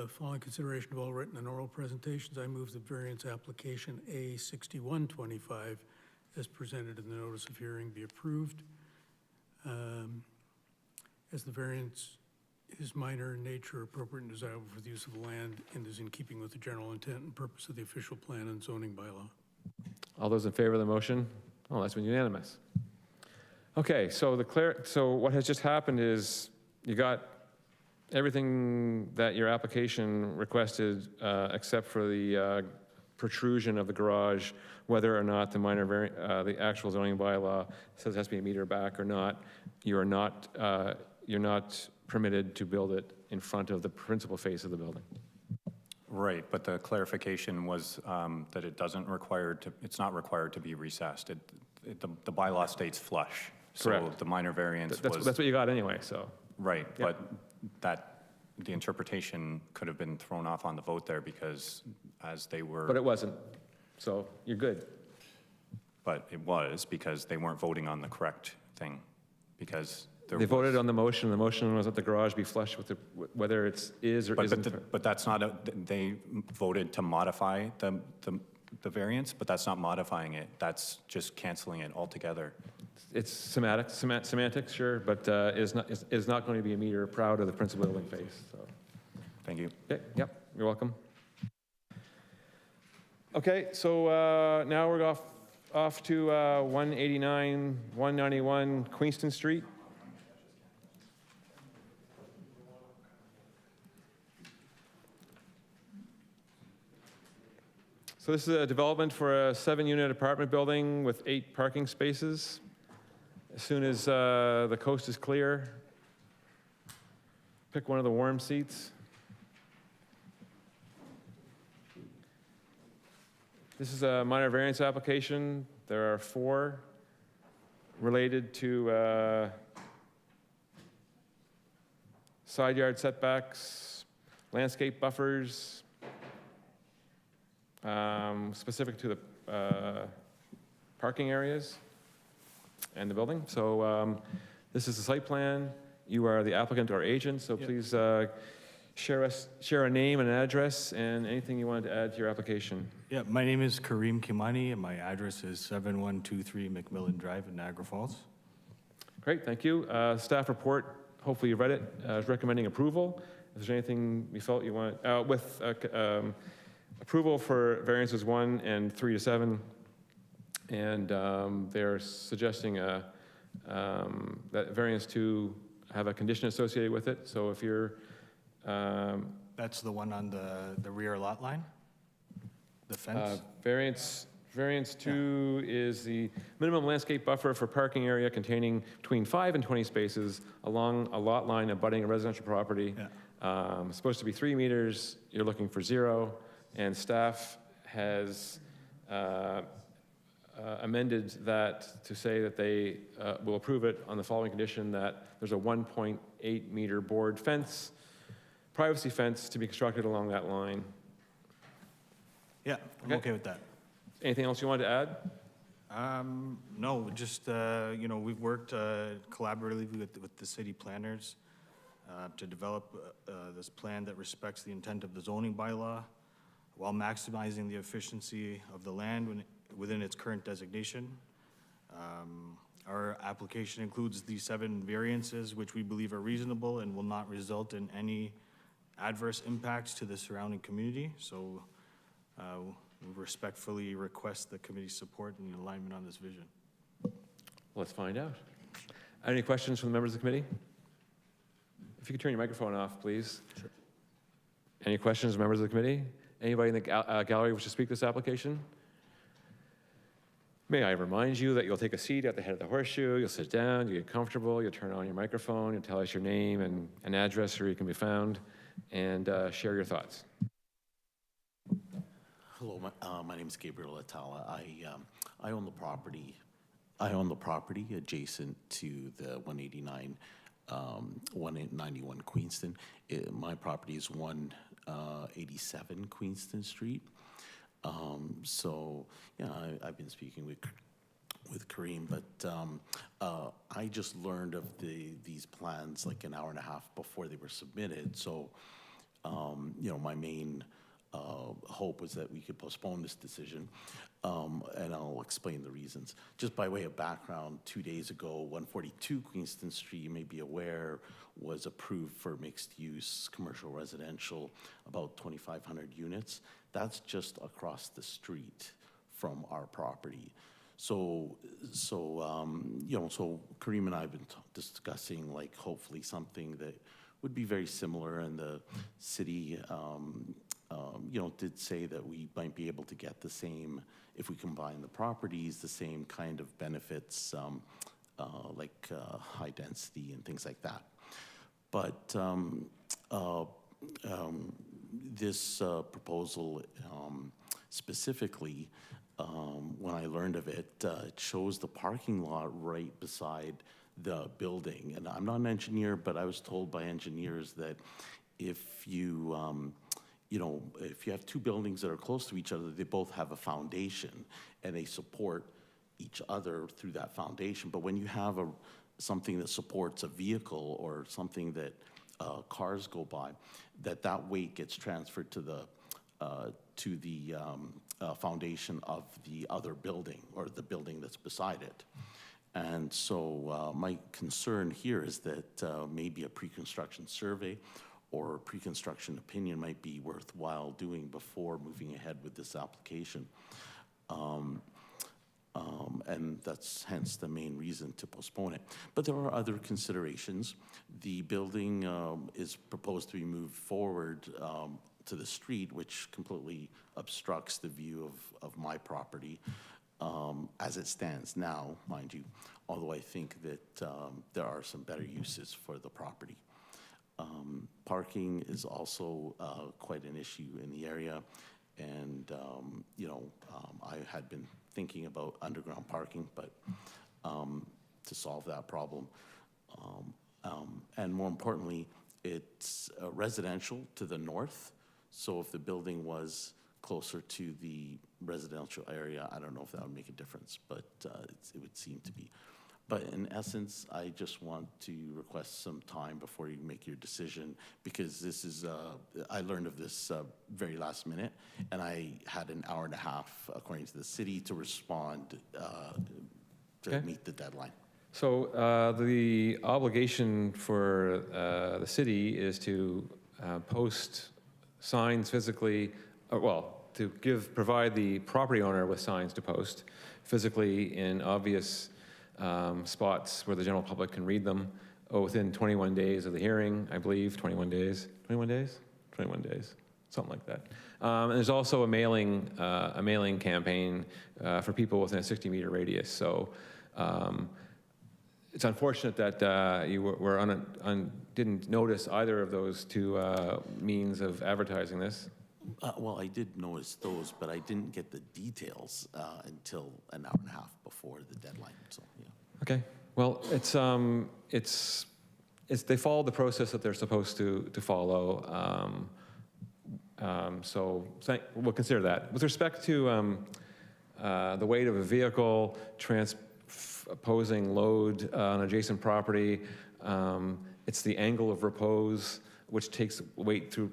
following consideration of all written and oral presentations, I move the variance application A6125 as presented in the notice of hearing be approved. As the variance is minor in nature, appropriate and desirable for the use of the land, and is in keeping with the general intent and purpose of the official plan and zoning bylaw. All those in favor of the motion? Oh, that's been unanimous. Okay, so what has just happened is you got everything that your application requested, except for the protrusion of the garage, whether or not the actual zoning bylaw says it has to be a meter back or not. You're not permitted to build it in front of the principal face of the building. Right, but the clarification was that it's not required to be recessed. the bylaw states flush. Correct. So the minor variance That's was, what you got anyway, so. right, Yep. but the interpretation could have been thrown off on the vote there because as they were. But it wasn't, so you're good. But it was because they weren't voting on the correct thing, because there They was. voted on the motion was that the garage be flush with whether it's is or But, isn't. but that's not, they voted to modify the variance, but that's not modifying it. That's just canceling it altogether. It's semantics, sure, but is not going to be a meter proud of the principal building face, so. Thank you. Okay, yep, you're welcome. Okay, so now we're off to 189, 191 Queenston Street. So this is a development for a 7-unit apartment building with 8 parking spaces. As soon as the coast is clear, pick one of the warm seats. This is a minor variance application. There are 4 related to side yard setbacks, landscape buffers, specific to the parking areas and the building. So this is the site plan. You are the applicant or agent, so please share a name and an address and anything you wanted to add to your application. Yeah, my name is Kareem Kimani, and my address is 7123 McMillan Drive in Niagara Falls. Great, thank you. Staff report, hopefully you read it, is recommending approval. If there's anything you felt you want, with approval for variances 1 and 3 to 7, and they're suggesting that variance 2 have a condition associated with it. So if you're That's the one on the rear lot line? The fence? Variance 2 is the minimum landscape buffer for parking area containing between 5 and 20 spaces along a lot line abutting a residential property. Supposed to be 3 meters, you're looking for 0, and staff has amended that to say that they will approve it on the following condition: that there's a 1.8 meter board fence, privacy fence to be constructed along that line. Yeah, I'm okay with that. Anything else you wanted to add? No, just, we've worked collaboratively with the city planners to develop this plan that respects the intent of the zoning bylaw while maximizing the efficiency of the land within its current designation. Our application includes these 7 variances, which we believe are reasonable and will not result in any adverse impacts to the surrounding community. So we respectfully request the committee's support and alignment on this vision. Let's find out. Any questions from the members of the committee? If you could turn your microphone off, please. Sure. Any questions, members of the committee? Anybody in the gallery wish to speak to this application? May I remind you that you'll take a seat at the head of the horseshoe, you'll sit down, you get comfortable, you'll turn on your microphone, you'll tell us your name and an address where you can be found, and share your thoughts. Hello, my name is Gabriel Atala. I own the property. I own the property adjacent to the 189, 191 Queenston. My property is 187 Queenston Street. So yeah, I've been speaking with Kareem, but I just learned of these plans like an hour and a half before they were submitted. So my main hope was that we could postpone this decision, and I'll explain the reasons. Just by way of background, 2 days ago, 142 Queenston Street, you may be aware, was approved for mixed-use commercial residential, about 2,500 units. That's just across the street from our property. So Kareem and I have been discussing, like, hopefully something that would be very similar, and the city did say that we might be able to get the same, if we combine the properties, the same kind of benefits, like high density and things like that. But this proposal specifically when I learned of it, it shows the parking lot right beside the building. And I'm not an engineer, but I was told by engineers that if you, if you have two buildings that are close to each other, they both have a foundation and they support each other through that foundation. But when you have something that supports a vehicle or something that cars go by, that weight gets transferred to the foundation of the other building or the building that's beside it. And so my concern here is that maybe a pre-construction survey or a pre-construction opinion might be worthwhile doing before moving ahead with this application. And that's hence the main reason to postpone it. But there are other considerations. The building is proposed to be moved forward to the street, which completely obstructs the view of my property as it stands now, mind you, although I think that there are some better uses for the property. Parking is also quite an issue in the area, and I had been thinking about underground parking, but to solve that problem. And more importantly, it's residential to the north, so if the building was closer to the residential area, I don't know if that would make a difference, but it would seem to be. But in essence, I just want to request some time before you make your decision, because this is, I learned of this very last minute, and I had an hour and a half, according to the city, to respond to meet the deadline. So the obligation for the city is to post signs physically, to provide the property owner with signs to post physically in obvious spots where the general public can read them within 21 days of the hearing, I believe, 21 days, 21 days, 21 days, something like that. And there's also a mailing campaign for people within a 60-meter radius. So it's unfortunate that you didn't notice either of those two means of advertising this. Well, I did notice those, but I didn't get the details until an hour and a half before the deadline. So, yeah. Okay. Well, they follow the process that they're supposed to follow. So we'll consider that. With respect to the weight of a vehicle transposing load on adjacent property, it's the angle of repose, which takes weight through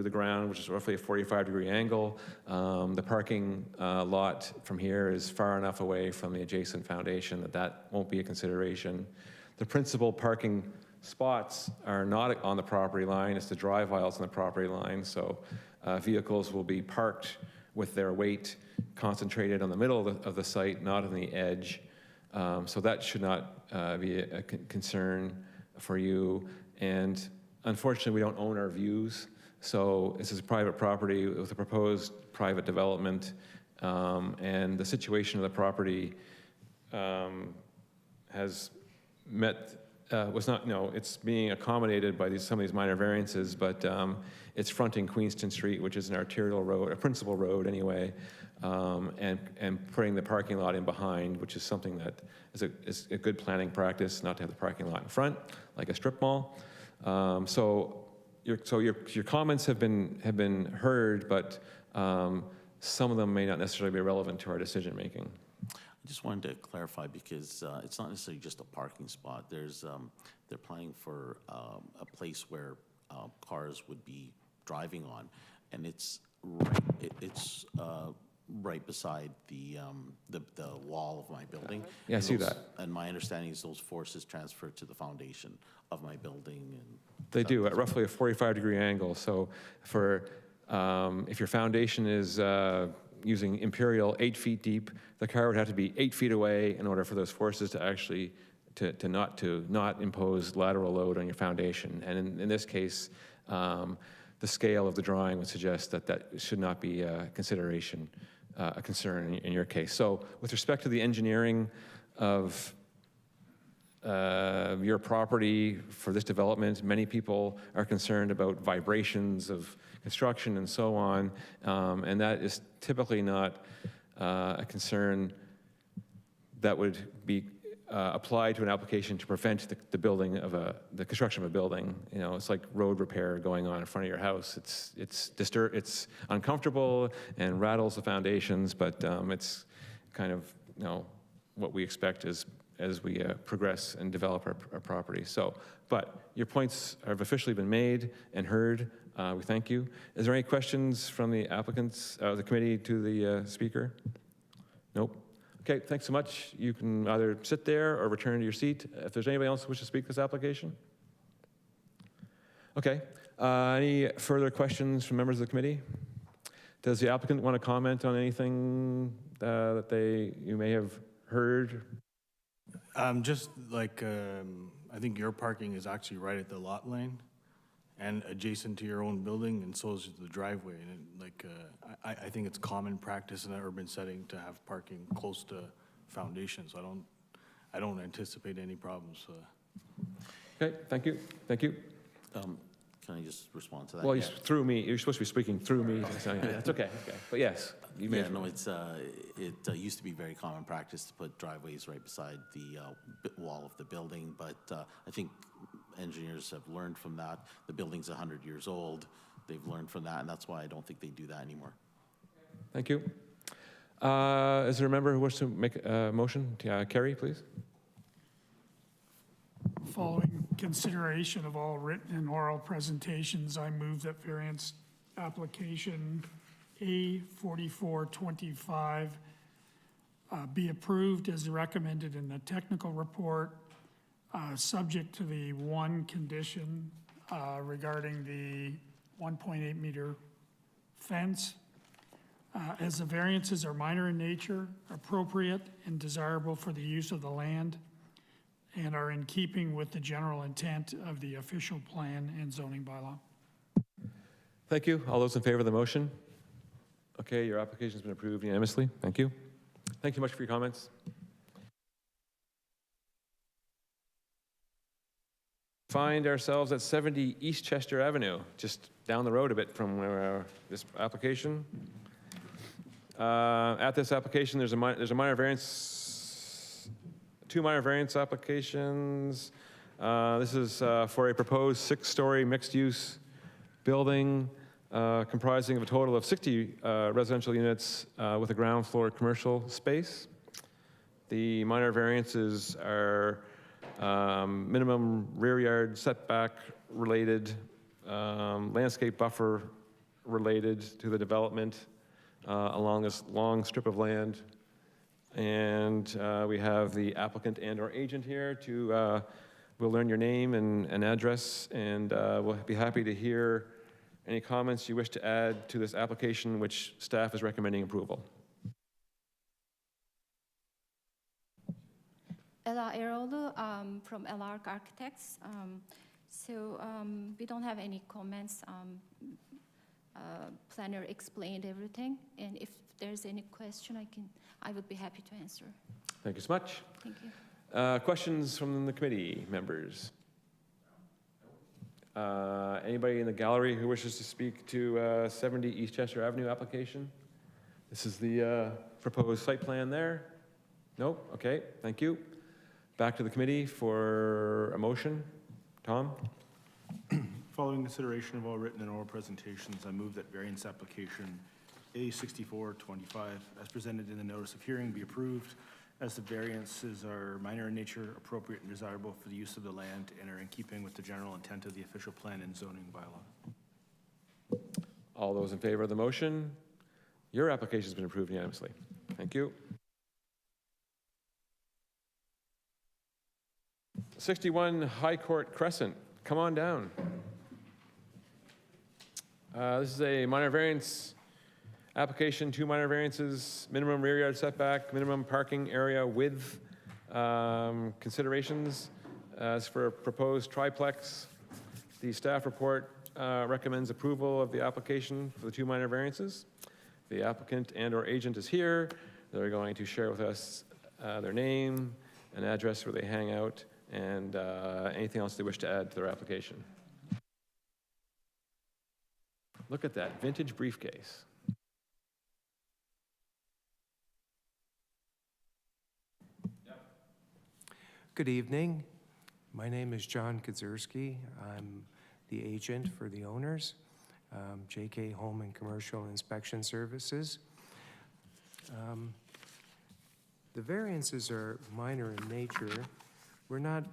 the ground, which is roughly a 45-degree angle. The parking lot from here is far enough away from the adjacent foundation that won't be a consideration. The principal parking spots are not on the property line. It's the drive aisles on the property line. So vehicles will be parked with their weight concentrated on the middle of the site, not on the edge. So that should not be a concern for you. And unfortunately, we don't own our views, so this is private property with a proposed private development, and the situation of the property has it's being accommodated by some of these minor variances, but it's fronting Queenston Street, which is an arterial road, a principal road anyway, and putting the parking lot in behind, which is something that is a good planning practice, not to have the parking lot in front, like a strip mall. So your comments have been heard, but some of them may not necessarily be relevant to our decision making. I just wanted to clarify, because it's not necessarily just a parking spot. There's they're planning for a place where cars would be driving on, and it's right beside the wall of my building. Yeah, I see that. And my understanding is those forces transfer to the foundation of my building. And they do at roughly a 45-degree angle. So if your foundation is using imperial 8 feet deep, the car would have to be 8 feet away in order for those forces to actually to not impose lateral load on your foundation. And in this case, the scale of the drawing would suggest that should not be a consideration, a concern in your case. So with respect to the engineering of your property for this development, many people are concerned about vibrations of construction and so on, and that is typically not a concern that would be applied to an application to prevent the building of the construction of a building. You know, it's like road repair going on in front of your house. It's uncomfortable and rattles the foundations, but it's kind of, you know, what we expect as we progress and develop our property. So, but your points have officially been made and heard. We thank you. Is there any questions from the applicants, the committee to the speaker? Nope. Okay, thanks so much. You can either sit there or return to your seat. If there's anybody else who wishes to speak this application? Okay. Any further questions from members of the committee? Does the applicant want to comment on anything that you may have heard? Just like, I think your parking is actually right at the lot line and adjacent to your own building, and so is the driveway. And like, I think it's common practice in an urban setting to have parking close to foundations. I don't anticipate any problems. Okay, thank you. Thank you. Can I just respond to that? Well, Yeah. through me. You're supposed to be speaking through me. So, yeah, that's okay. Okay. But yes, you may. Yeah, no, it used to be very common practice to put driveways right beside the wall of the building, but I think engineers have learned from that. The building's 100 years old. They've learned from that, and that's why I don't think they do that anymore. Thank you. Is there a member who wishes to make a motion? Carrie, please. Following consideration of all written and oral presentations, I move that variance application A4425 be approved as recommended in the technical report, subject to the one condition regarding the 1.8 meter fence. As the variances are minor in nature, appropriate and desirable for the use of the land, and are in keeping with the general intent of the official plan and zoning bylaw. Thank you. All those in favor of the motion? Okay, your application's been approved unanimously. Thank you. Thank you much for your comments. Find ourselves at 70 East Chester Avenue, just down the road a bit from this application. At this application, there's a minor variance, two minor variance applications. This is for a proposed 6-story mixed-use building comprising of a total of 60 residential units with a ground floor commercial space. The minor variances are minimum rear yard setback related, landscape buffer related to the development along this long strip of land. And we have the applicant and/or agent here to, we'll learn your name and address, and we'll be happy to hear any comments you wish to add to this application, which staff is recommending approval. Ella Eroğlu from Elark Architects. We don't have any comments. Planner explained everything, and if there's any question, I would be happy to answer. Thank you so much. Thank you. Questions from the committee members? Anybody in the gallery who wishes to speak to 70 East Chester Avenue application? This is the proposed site plan there. Nope. Okay. Thank you. Back to the committee for a motion. Tom? Following consideration of all written and oral presentations, I move that variance application A6425, as presented in the notice of hearing, be approved, as the variances are minor in nature, appropriate and desirable for the use of the land, and are in keeping with the general intent of the official plan and zoning bylaw. All those in favor of the motion? Your application has been approved unanimously. Thank you. 61 High Court Crescent, come on down. This is a minor variance application, 2 minor variances, minimum rear yard setback, minimum parking area width considerations as for a proposed triplex. The staff report recommends approval of the application for the 2 minor variances. The applicant and/or agent is here. They're going to share with us their name and address where they hang out, and anything else they wish to add to their application. Look at that vintage briefcase. Good evening. My name is John Kadzierski. I'm the agent for the owners, JK Home and Commercial Inspection Services. The variances are minor in nature. We're not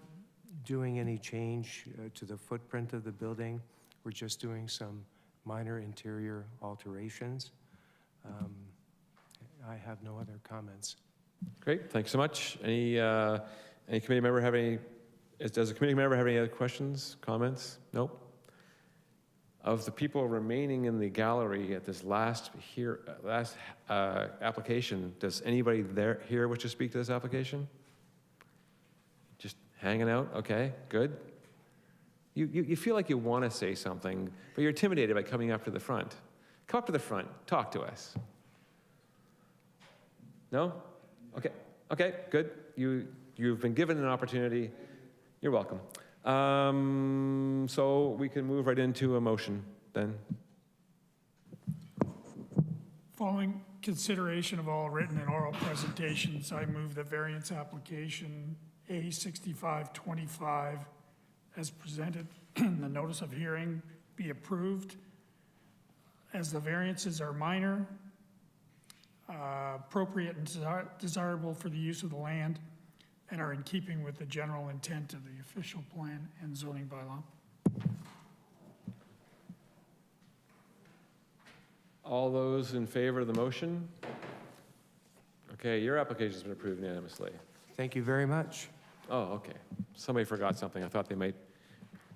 doing any change to the footprint of the building. We're just doing some minor interior alterations. I have no other comments. Great, thanks so much. Any committee member have any, does the committee member have any other questions, comments? Nope. Of the people remaining in the gallery at this last application, does anybody there here wish to speak to this application? Just hanging out? Okay, good. You feel like you want to say something, but you're intimidated by coming up to the front. Come up to the front, talk to us. No? Okay, good. You've been given an opportunity. You're welcome. So we can move right into a motion then. Following consideration of all written and oral presentations, I move the variance application A6525 as presented in the notice of hearing be approved, as the variances are minor, appropriate and desirable for the use of the land, and are in keeping with the general intent of the official plan and zoning bylaw. All those in favor of the motion? Okay, your application's been approved unanimously. Thank you very much. Oh, okay. Somebody forgot something. I thought they might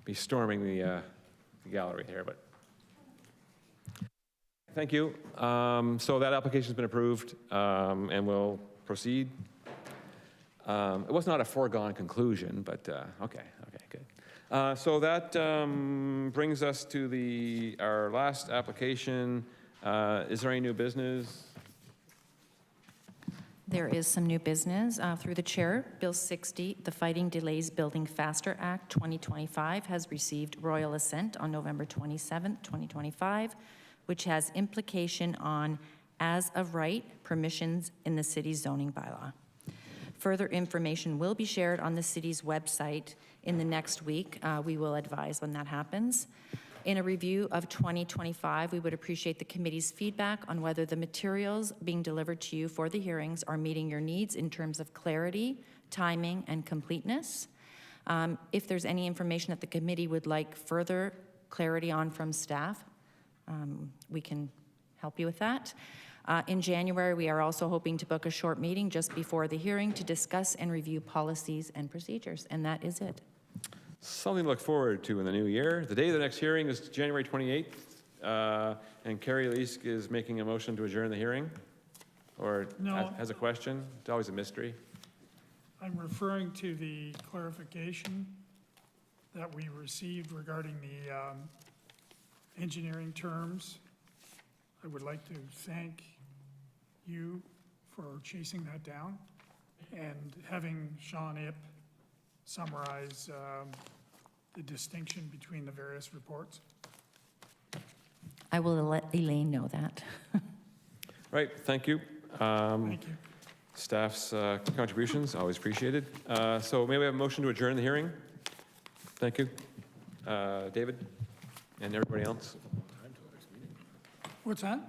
be storming the gallery here, but. Thank you. So that application's been approved, and we'll proceed. It was not a foregone conclusion, but okay, good. So that brings us to our last application. Is there any new business? There is some new business through the chair. Bill 60, the Fighting Delays Building Faster Act 2025 has received royal assent on November 27, 2025, which has implication on as of right permissions in the city's zoning bylaw. Further information will be shared on the city's website in the next week. We will advise when that happens. In a review of 2025, we would appreciate the committee's feedback on whether the materials being delivered to you for the hearings are meeting your needs in terms of clarity, timing, and completeness. If there's any information that the committee would like further clarity on from staff, we can help you with that. In January, we are also hoping to book a short meeting just before the hearing to discuss and review policies and procedures, and that is it. Something to look forward to in the new year. The day of the next hearing is January 28th, and Carrie Leask is making a motion to adjourn the hearing, or No. has a question. It's always a mystery. I'm referring to the clarification that we received regarding the engineering terms. I would like to thank you for chasing that down and having Sean Ip summarize the distinction between the various reports. I will let Elaine know that. Right, thank you. Thank you. Staff's contributions, always appreciated. So may we have a motion to adjourn the hearing? Thank you. David and everybody else. What's that?